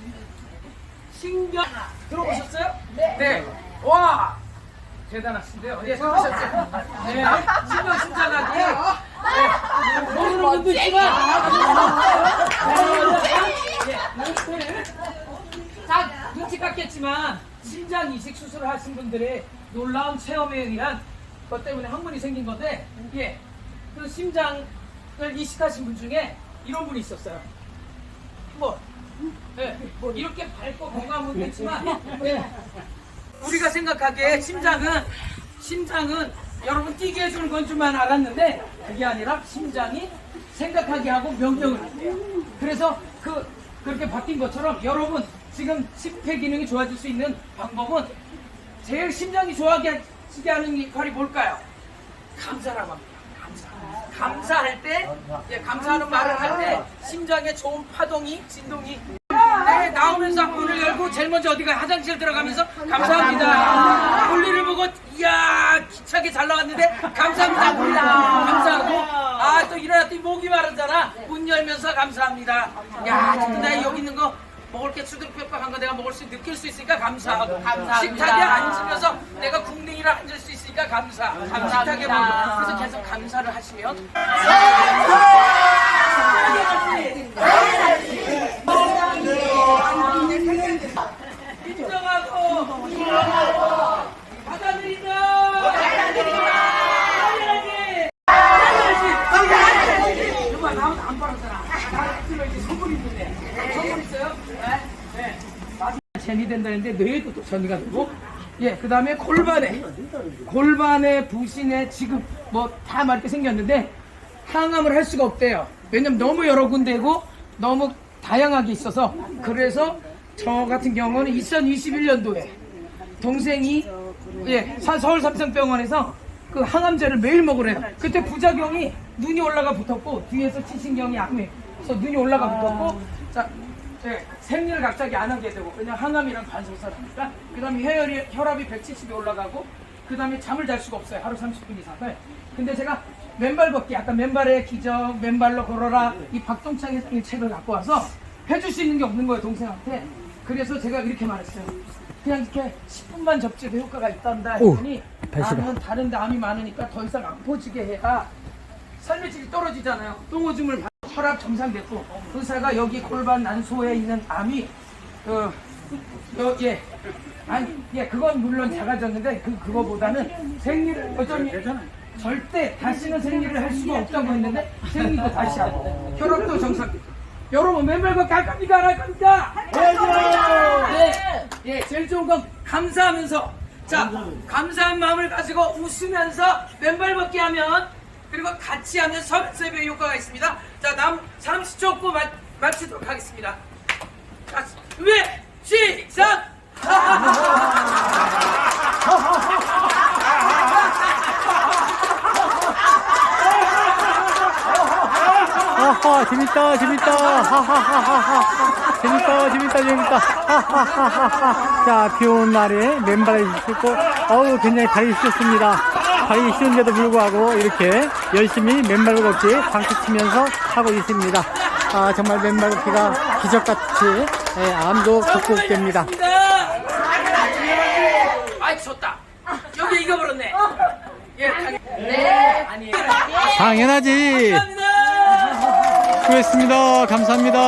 Speaker 5: 신경 들어보셨어요? 네. 와 대단하신데요. 예, 들어보셨죠? 네. 신경 신장하게 모르는 분도 있지만 다 눈치 깠겠지만 심장 이식 수술을 하신 분들의 놀라운 체험에 의한 것 때문에 항문이 생긴 건데 예, 그 심장을 이식하신 분 중에 이런 분이 있었어요. 이렇게 밝고 건강한 분도 있지만 우리가 생각하기에 심장은 여러분 뛰게 해주는 건 줄만 알았는데 그게 아니라 심장이 생각하게 하고 명령을 할게요. 그래서 그렇게 바뀐 것처럼 여러분 지금 심폐기능이 좋아질 수 있는 방법은 제일 심장이 좋아지게 하는 역할이 뭘까요? 감사라고 합니다. 감사할 때, 예, 감사하는 말을 할 때 심장에 좋은 파동이, 진동이 네, 나오면서 문을 열고 제일 먼저 어디가 화장실 들어가면서 감사합니다. 볼일을 보고 이야 기차게 잘 나갔는데 감사합니다. 감사하고 아 또 일어났더니 목이 마르잖아. 문 열면서 감사합니다. 야 진짜 내가 여기 있는 거 먹을 게 수두룩뼈박한 거 내가 먹을 수 느낄 수 있으니까 감사하고 식탁에 앉으면서 내가 궁둥이를 앉을 수 있으니까 식탁에 먹고 그래서 계속 감사를 하시면 인정하고 받아들인다. 정말 나무도 안 빨았잖아. 나는 이제 선물 있는데 선물 있어요? 네. 재미된다는데 뇌에도 또 전이가 되고 예, 그 다음에 골반에 부신에 지금 뭐 다 맞게 생겼는데 항암을 할 수가 없대요. 왜냐면 너무 여러 군데고 너무 다양하게 있어서 그래서 저 같은 경우는 2021년도에 동생이 예, 서울 삼성병원에서 그 항암제를 매일 먹으래요. 그때 부작용이 눈이 올라가 붙었고 뒤에서 치신경이 악해서 눈이 올라가 붙었고 자 네, 생리를 갑자기 안 하게 되고 왜냐면 항암이랑 관성사라니까 그 다음에 혈압이 170이 올라가고 그 다음에 잠을 잘 수가 없어요. 하루 30분 이상을. 근데 제가 맨발 걷기 약간 맨발의 기적 맨발로 걸어라 이 박동창 회장의 책을 갖고 와서 해줄 수 있는 게 없는 거예요 동생한테. 그래서 제가 이렇게 말했어요. 그냥 이렇게 10분만 접지도 효과가 있단다 했더니 나는 다른데 암이 많으니까 더 이상 안 퍼지게 해야 삶의 질이 떨어지잖아요. 똥오줌을 혈압 정상됐고 의사가 여기 골반 난소에 있는 암이 그건 물론 작아졌는데 그거보다는 생리를 어쩌니 절대 다시는 생리를 할 수가 없다고 했는데 생리도 다시 하고 혈압도 정상. 여러분 맨발 걷기 할 겁니까? 안 할 겁니까? 네. 예, 제일 좋은 건 감사하면서 자 감사한 마음을 가지고 웃으면서 맨발 걷기 하면 그리고 같이 하면 서변세배 효과가 있습니다. 자 다음 30초 없고 마치도록 하겠습니다. 자 준비 시작.
Speaker 3: 아하, 재밌다. 재밌다. 자, 비 오는 날에 맨발을 신고, 어우, 굉장히 발이 시렸습니다. 발이 시린데도 불구하고 이렇게 열심히 맨발 걷기 방수 치면서 하고 있습니다. 아, 정말 맨발 걷기가 기적같이 암도 극복됩니다.
Speaker 5: 아이, 졌다. 여기 이겨버렸네. 예,
Speaker 1: 네. 아니에요.
Speaker 3: 당연하지.
Speaker 5: 감사합니다.
Speaker 3: 수고했습니다. 감사합니다.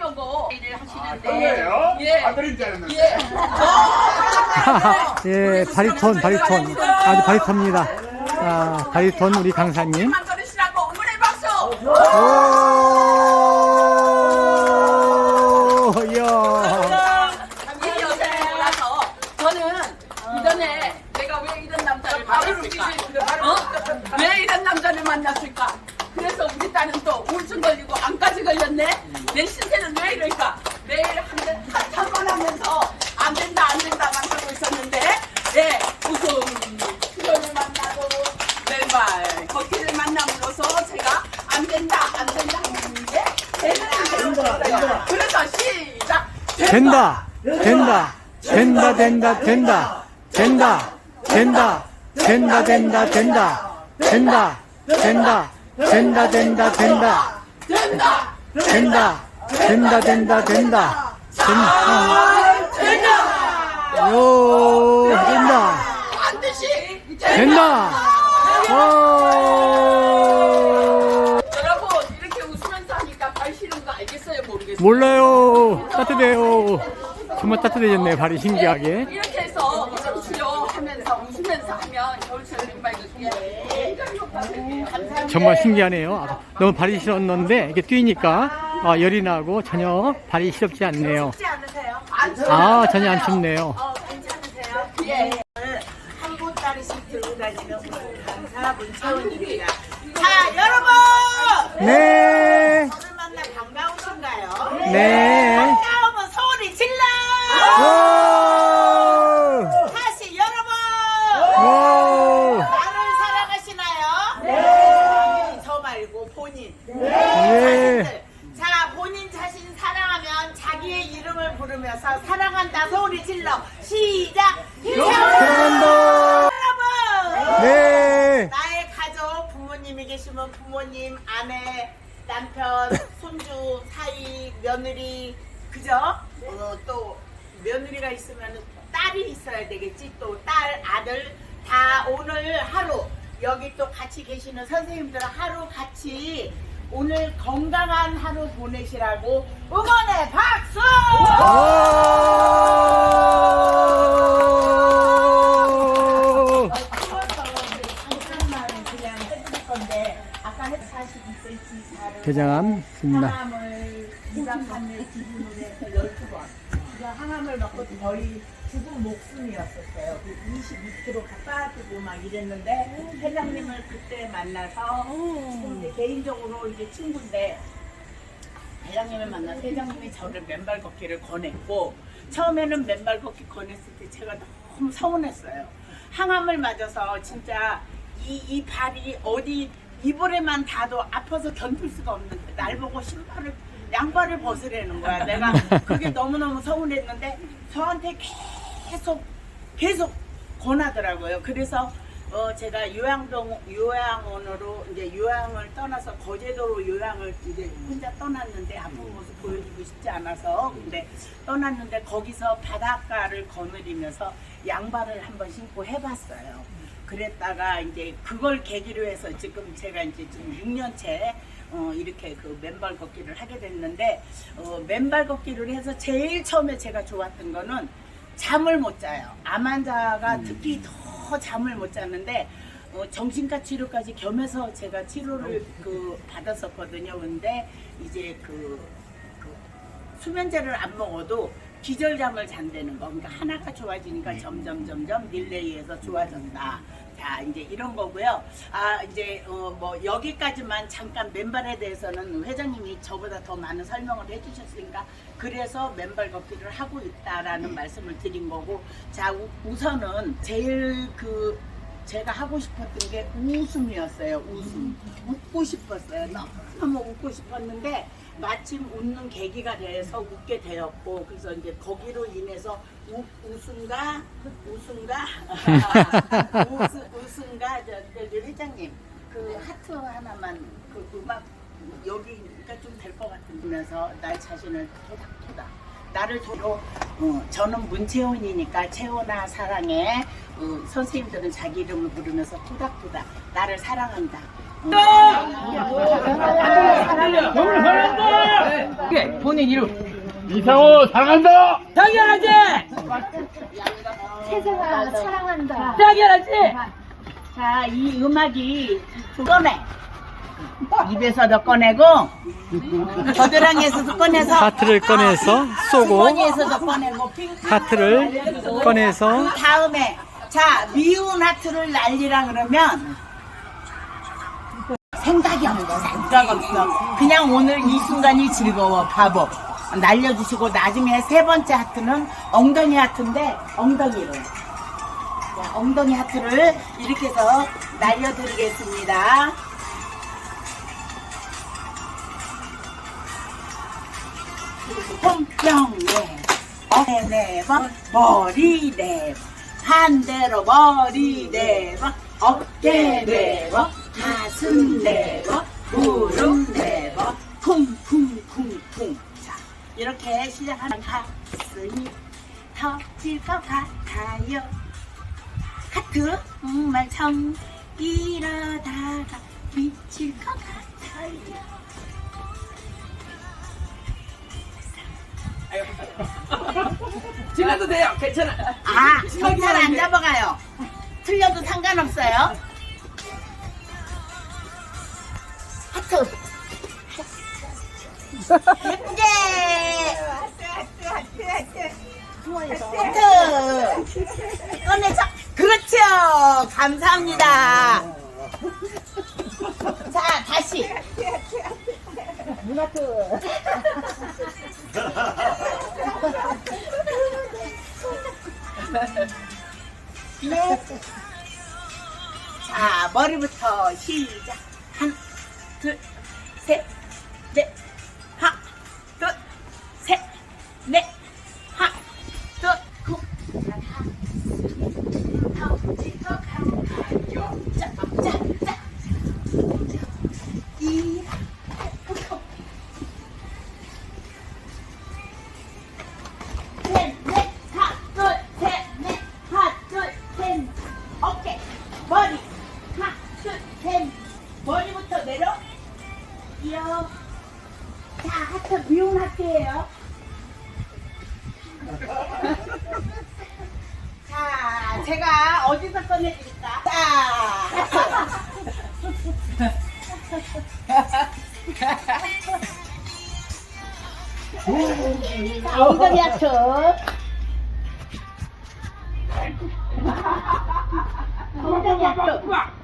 Speaker 1: 여보 일을 하시는데 예.
Speaker 4: 아들인 줄 알았는데.
Speaker 3: 예, 바리톤. 아주 바리톤입니다. 아, 바리톤 우리 강사님.
Speaker 1: 만 걸으시라고 응원의 박수.
Speaker 3: 오, 이야.
Speaker 1: 이 여자를 몰라서 저는 이전에 내가 왜 이런 남자를 만났을까? 왜 이런 남자를 만났을까? 그래서 우리 딸은 또 우울증 걸리고 암까지 걸렸네. 내 신세는 왜 이럴까? 매일 한번 하면서 안 된다만 하고 있었는데, 예, 웃음 그거를 만나고 맨발 걷기를 만남으로써 제가 안 된다 하는 게 된다. 그래서 시작.
Speaker 3: 된다. 요, 된다.
Speaker 1: 반드시
Speaker 3: 된다.
Speaker 1: 여러분 이렇게 웃으면서 하니까 발 시린 거 알겠어요? 모르겠어요?
Speaker 3: 몰라요. 따뜻해요. 정말 따뜻해졌네, 발이 신기하게.
Speaker 1: 이렇게 해서 웃음 수요하면서 웃으면서 하면 겨울철 맨발 걷기에 굉장히 효과적이에요. 감사합니다.
Speaker 3: 정말 신기하네요. 너무 발이 시렸는데 이렇게 뛰니까 열이 나고 전혀 발이 시렵지 않네요.
Speaker 6: 춥지 않으세요?
Speaker 3: 아, 전혀 안 춥네요.
Speaker 6: 괜찮으세요?
Speaker 1: 예.
Speaker 6: 한 보따리씩 들고 다니는 강사 문채원입니다. 자, 여러분!
Speaker 3: 네.
Speaker 6: 오늘 만나 반가우신가요?
Speaker 3: 네.
Speaker 6: 반가우면 소리 질러!
Speaker 3: 오!
Speaker 6: 다시 여러분!
Speaker 3: 오!
Speaker 6: 나를 사랑하시는 부르면서 사랑한다 소리 질러 시작.
Speaker 3: 사랑한다.
Speaker 6: 여러분,
Speaker 3: 네.
Speaker 6: 나의 가족 부모님이 계시면 부모님, 아내, 남편, 손주 사이, 며느리, 그죠? 또 며느리가 있으면 딸이 있어야 되겠지. 또 딸, 아들 다 오늘 하루 여기 또 같이 계시는 선생님들 하루 같이 오늘 건강한 하루 보내시라고 응원의 박수!
Speaker 3: 오!
Speaker 6: 잠깐만 그냥 해드릴 건데 아까 42cm
Speaker 3: 대장암 있습니다.
Speaker 6: 항암을 2박 3일 기준으로 해서 12번 그 항암을 먹고 거의 죽은 목숨이었었어요. 22kg 가까워지고 막 이랬는데 회장님을 그때 만나서 지금 이제 개인적으로 이제 친구인데 회장님을 만나서 회장님이 저를 맨발 걷기를 권했고 처음에는 맨발 걷기 권했을 때 제가 너무 서운했어요. 항암을 맞아서 진짜 이 발이 어디 이불에만 닿아도 아파서 견딜 수가 없는데 날 보고 양발을 벗으라는 거야. 내가 그게 너무너무 서운했는데 저한테 계속 권하더라고요. 그래서 제가 요양원으로 이제 요양을 떠나서 거제도로 요양을 이제 혼자 떠났는데 아픈 모습 보여주고 싶지 않아서 근데 떠났는데 거기서 바닷가를 거느리면서 양발을 한번 신고 해봤어요. 그랬다가 이제 그걸 계기로 해서 지금 제가 이제 지금 6년째 이렇게 그 맨발 걷기를 하게 됐는데 맨발 걷기를 해서 제일 처음에 제가 좋았던 거는 잠을 못 자요. 암 환자가 특히 더 잠을 못 자는데 정신과 치료까지 겸해서 제가 치료를 받았었거든요. 근데 이제 수면제를 안 먹어도 기절잠을 잔다는 거. 그러니까 하나가 좋아지니까 점점 릴레이해서 좋아진다. 자, 이제 이런 거고요. 이제 뭐 여기까지만 잠깐 맨발에 대해서는 회장님이 저보다 더 많은 설명을 해주셨으니까 그래서 맨발 걷기를 하고 있다라는 말씀을 드린 거고. 자, 우선은 제일 제가 하고 싶었던 게 웃음이었어요. 웃음. 웃고 싶었어요. 너무 웃고 싶었는데 마침 웃는 계기가 돼서 웃게 되었고 그래서 이제 거기로 인해서 웃음가 저기 회장님 그 하트 하나만 그 음악 여기가 좀 될 것 같으면서 나의 자신을 토닥토닥 나를 도로 저는 문채원이니까 채원아 사랑해 선생님들은 자기 이름을 부르면서 토닥토닥 나를 사랑한다.
Speaker 5: 네, 본인 이름.
Speaker 4: 이상호 사랑한다.
Speaker 5: 당연하지.
Speaker 2: 세상아 사랑한다.
Speaker 5: 당연하지.
Speaker 6: 자, 이 음악이 꺼내. 입에서도 꺼내고 겨드랑이에서도 꺼내서
Speaker 3: 하트를 꺼내서 쏘고
Speaker 6: 주머니에서도 꺼내고 핑크
Speaker 3: 하트를 꺼내서
Speaker 6: 그 다음에 자 미운 하트를 날리라 그러면 생각이 없어. 생각 없어. 그냥 오늘 이 순간이 즐거워. 바보 날려주시고 나중에 세 번째 하트는 엉덩이 하트인데 엉덩이로 자, 엉덩이 하트를 이렇게 해서 날려드리겠습니다. 펑평 네번 머리 네번 반대로 머리 네번 어깨 네번 가슴 네번 무릎 네번 쿵쿵쿵쿵 자 이렇게 시작하는 가슴이 터질 것 같아요. 하트 말청 이러다가 미칠 것 같아요.
Speaker 5: 질러도 돼요. 괜찮아.
Speaker 6: 괜찮아 안 잡아가요. 틀려도 상관없어요. 하트 예쁘게 하트 꺼내서 그렇죠. 감사합니다. 자 다시 자 머리부터 시작. 하나 둘 셋 넷 하나 둘 셋 넷 하트예요. 자, 제가 어디서 꺼내드릴까? 자, 자, 엉덩이 하트.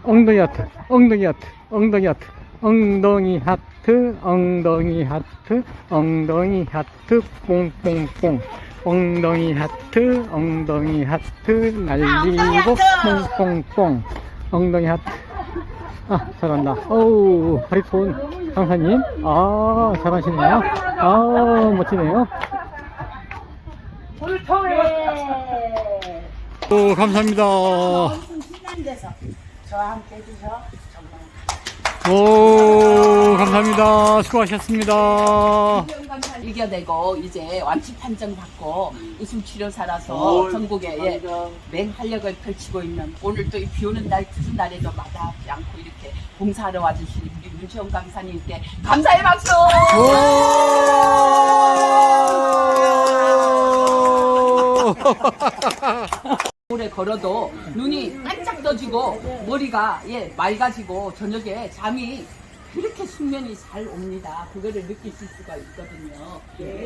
Speaker 6: 엉덩이 하트.
Speaker 3: 엉덩이 하트, 엉덩이 하트, 엉덩이 하트, 엉덩이 하트, 엉덩이 하트, 엉덩이 하트, 뽕뽕뽕. 엉덩이 하트, 엉덩이 하트, 날리고 뽕뽕뽕. 엉덩이 하트. 아, 잘한다. 어우, 바리톤 강사님. 아, 잘하시네요. 아, 멋지네요.
Speaker 6: 네.
Speaker 3: 오, 감사합니다.
Speaker 6: 엄청 신난 데서 저와 함께 해주셔 정말
Speaker 3: 오, 감사합니다. 수고하셨습니다.
Speaker 1: 이겨내고 이제 완치 판정 받고 웃음 치료사라서 전국에 예, 맹활약을 펼치고 있는 오늘 또 이 비오는 날 굳은 날에도 마다하지 않고 이렇게 봉사하러 와주신 우리 문채원 강사님께 감사의 박수. 오래 걸어도 눈이 반짝 떠지고 머리가 예 맑아지고 저녁에 잠이 그렇게 숙면이 잘 옵니다. 그거를 느끼실 수가 있거든요.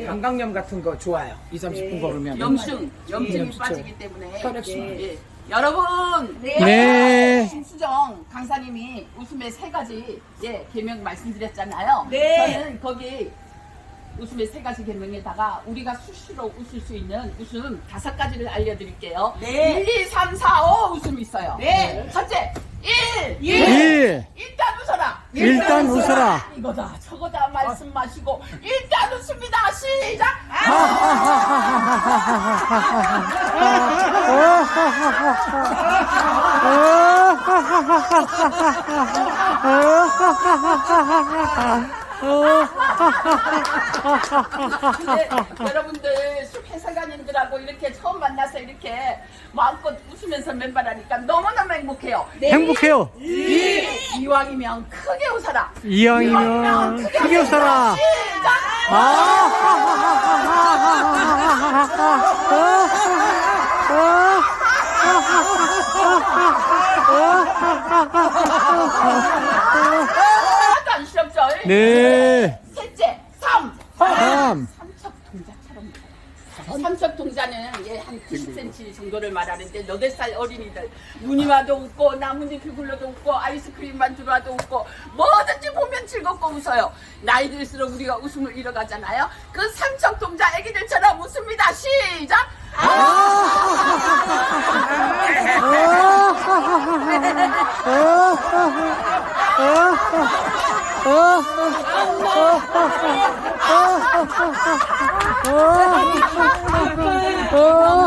Speaker 5: 강강염 같은 거 좋아요. 2, 30분 걸으면.
Speaker 1: 염증이 빠지기 때문에 예. 여러분
Speaker 3: 네.
Speaker 1: 심수정 강사님이 웃음의 3가지 예 계명 말씀드렸잖아요.
Speaker 6: 네.
Speaker 1: 저는 거기 웃음의 3가지 계명에다가 우리가 수시로 웃을 수 있는 웃음 5가지를 알려드릴게요.
Speaker 6: 네.
Speaker 1: 1, 2, 3, 4, 5 웃음이 있어요.
Speaker 6: 네.
Speaker 1: 첫째 1.
Speaker 3: 일.
Speaker 1: 일단 웃어라.
Speaker 3: 일단 웃어라.
Speaker 1: 이거다 저거다 말씀 마시고 일단 웃습니다. 시작. 여러분들 해설가님들하고 이렇게 처음 만나서 이렇게 마음껏 웃으면서 맨발하니까 너무너무 행복해요.
Speaker 3: 행복해요.
Speaker 1: 이왕이면 크게 웃어라.
Speaker 3: 이왕이면 크게 웃어라.
Speaker 1: 시작. 하나도 안 시렵죠?
Speaker 3: 네.
Speaker 1: 셋째 3.
Speaker 3: 다음.
Speaker 1: 삼척 동자처럼 삼척 동자는 예, 한 90cm 정도를 말하는데 8살 어린이들 눈이 와도 웃고 나뭇잎이 굴러도 웃고 아이스크림만 들어와도 웃고 뭐든지 보면 즐겁고 웃어요. 나이 들수록 우리가 웃음을 잃어가잖아요. 그 삼척 동자 애기들처럼 웃습니다. 시작.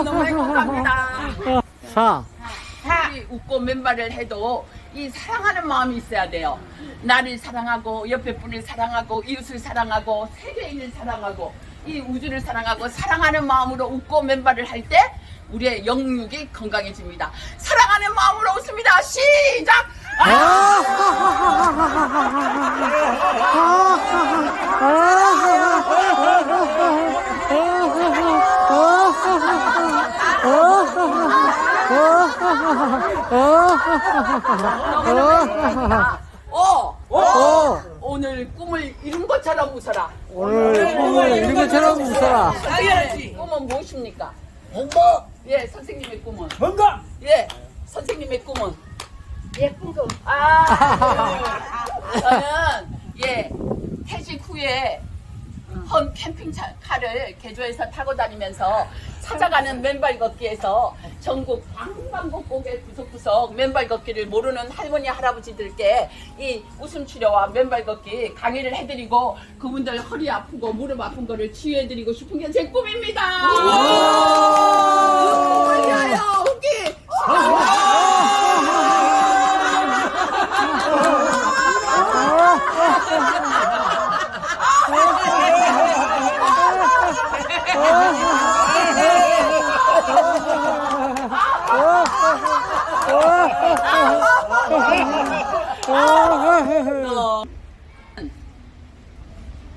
Speaker 1: 너무 행복합니다.
Speaker 3: 4.
Speaker 1: 우리 웃고 맨발을 해도 이 사랑하는 마음이 있어야 돼요. 나를 사랑하고 옆에 분을 사랑하고 이웃을 사랑하고 세계인을 사랑하고 이 우주를 사랑하고 사랑하는 마음으로 웃고 맨발을 할 때 우리의 영육이 건강해집니다. 사랑하는 마음으로 웃습니다. 시작. 오늘 꿈을 이룬 것처럼 웃어라.
Speaker 3: 오늘 꿈을 이룬 것처럼 웃어라.
Speaker 1: 꿈은 무엇입니까?
Speaker 4: 행복!
Speaker 1: 예, 선생님의 꿈은.
Speaker 4: 건강!
Speaker 1: 예, 선생님의 꿈은.
Speaker 6: 예쁜 거.
Speaker 1: 저는 예 퇴직 후에 헌 캠핑카를 개조해서 타고 다니면서 찾아가는 맨발 걷기에서 전국 방방곡곡의 구석구석 맨발 걷기를 모르는 할머니 할아버지들께 이 웃음 치료와 맨발 걷기 강의를 해드리고 그분들 허리 아프고 무릎 아픈 거를 치유해드리고 싶은 게 제 꿈입니다. 꿈을 위하여 웃기.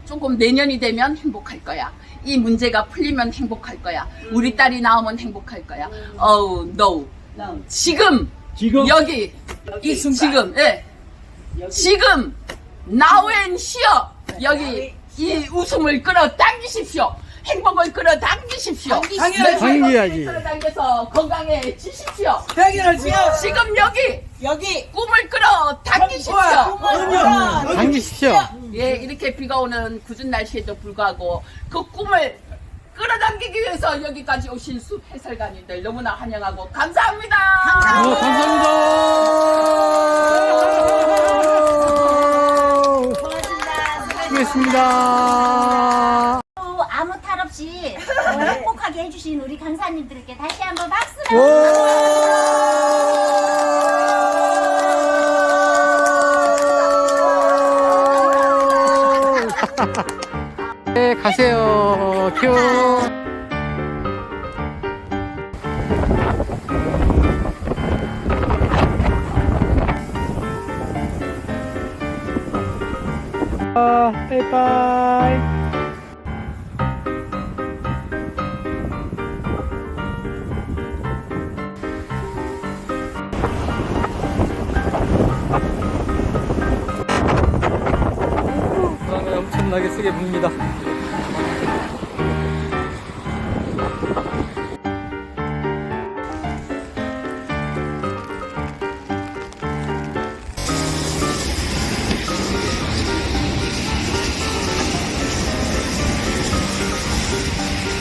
Speaker 1: 조금 조금 내년이 되면 행복할 거야. 이 문제가 풀리면 행복할 거야. 우리 딸이 나오면 행복할 거야. no. 지금 여기 이 지금 지금 now and here 여기 이 웃음을 끌어당기십시오. 행복을 끌어당기십시오.
Speaker 3: 당겨야지.
Speaker 1: 끌어당겨서 건강해지십시오.
Speaker 5: 당연하지요.
Speaker 1: 지금 여기 꿈을 끌어당기십시오.
Speaker 3: 당기십시오.
Speaker 1: 예, 이렇게 비가 오는 궂은 날씨에도 불구하고 그 꿈을 끌어당기기 위해서 여기까지 오신 숲 해설가님들 너무나 환영하고 감사합니다.
Speaker 3: 감사합니다. 수고했습니다.
Speaker 2: 또 아무 탈 없이 행복하게 해주신 우리 강사님들께 다시 한번 박수를.
Speaker 3: 네, 가세요. 큐. 바이바이. 바람이 엄청나게 세게 붑니다.